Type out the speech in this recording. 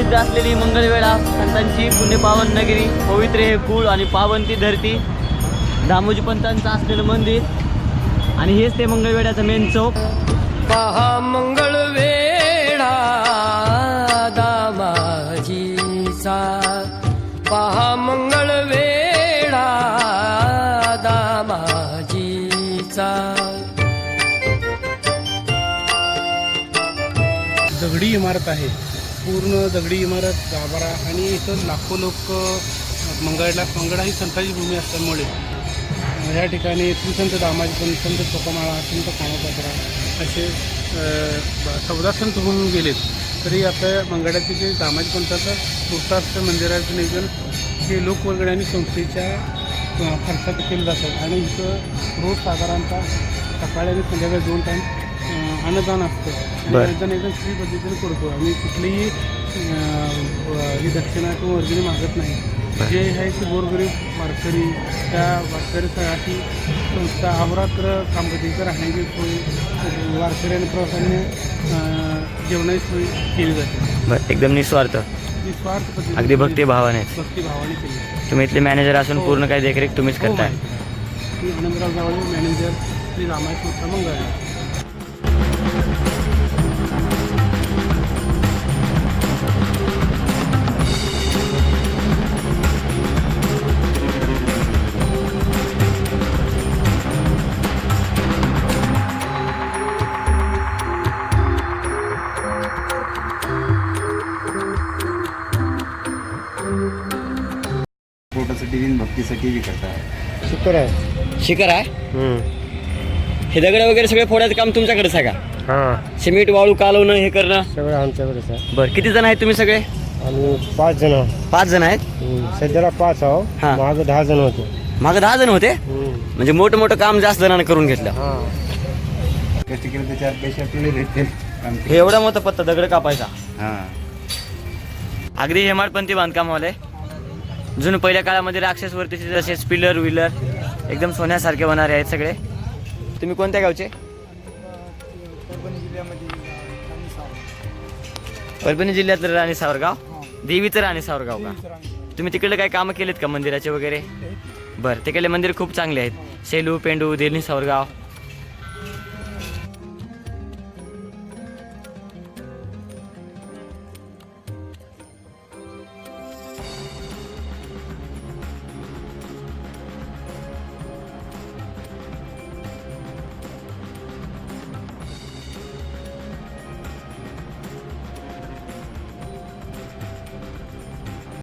प्रसिद्ध असलेली मंगळवेढा संतांची पुण्यपावन नगरी, पवित्र हे कुळ आणि पावन ती धरती, दामोजी पंतांचं असलेलं मंदिर आणि हेच ते मंगळवेढ्याचं मेन चौक. पहा मंगळवेढा दामाजीचा, पहा मंगळवेढा दामाजीचा. दगडी इमारत आहे, पूर्ण दगडी इमारत, गाभारा आणि इथं लाखो लोक मंगळा ही संतांची भूमी असल्यामुळे ह्या ठिकाणी श्री संत दामाजी पंत, संत चोखमाळा, संत कानापात्रा असे 14 संत होऊन गेलेत. तरी आपल्या मंगळाचे जे दामाजी पंताचं कृष्णाष्ट मंदिराचं नियोजन हे लोकवर्गणी आणि संस्थेच्या खर्चात केलं जातं आणि इथं रोज साधारणतः सकाळी आणि संध्याकाळी 2 टाईम अन्नदान असतं. अन्नदान एकदम फ्री पद्धतीने करतो आणि कुठलीही ही दक्षिणा किंवा वर्गणी मागत नाही. जे आहे ते गोरगरीब वारकरी, त्या वारकऱ्यासाठी संस्था अहोरात्र काम करते. इथं राहण्याची सोय, वारकरी आणि प्रवाशांनी जेवणाची सोय केली जाते. एकदम निस्वार्थ पद्धती, अगदी भक्तिभावाने केली. तुम्ही इथले मॅनेजर असून पूर्ण काही देखरेख तुम्हीच करताय. मी आनंदराव जावळे, मॅनेजर, श्री रामाय संस्था मंगळवेढा. पोटासाठी भक्तीसाठी बी करतात. शिखर आहे. हे दगड वगैरे सगळे फोडायचं काम तुमच्याकडेच आहे का? हां, सिमेंट वाळू कालवणं हे करणं सगळं आमच्याकडेच आहे. बरं, किती जण आहेत तुम्ही सगळे? आम्ही 5 जण आहोत. 5 जण आहेत. सध्याला 5 आहो. हां. मागं 10 जण होते. मागं 10 जण होते. म्हणजे मोठं काम जास्त जणांना करून घेतलं. हां, कष्ट केलं तर 4 पैसे आपल्याला भेटतील. हे एवढा मोठा पत्ता दगड कापायचा. हां, अगदी हेमाडपंथी बांधकाम वाले जुनं पहिल्या काळामध्ये राक्षसवरतीचे जसे पिलर विलर एकदम सोन्यासारखे होणारे आहेत सगळे. तुम्ही कोणत्या गावचे? परभणी जिल्ह्यातलं राणी सावरगाव. देवीचं राणी सावरगाव का? तुम्ही तिकडे काही कामं केलेत का मंदिराचे वगैरे? बरं, तिकडले मंदिर खूप चांगले आहेत. सेलू, पेंडू, देरणी सावरगाव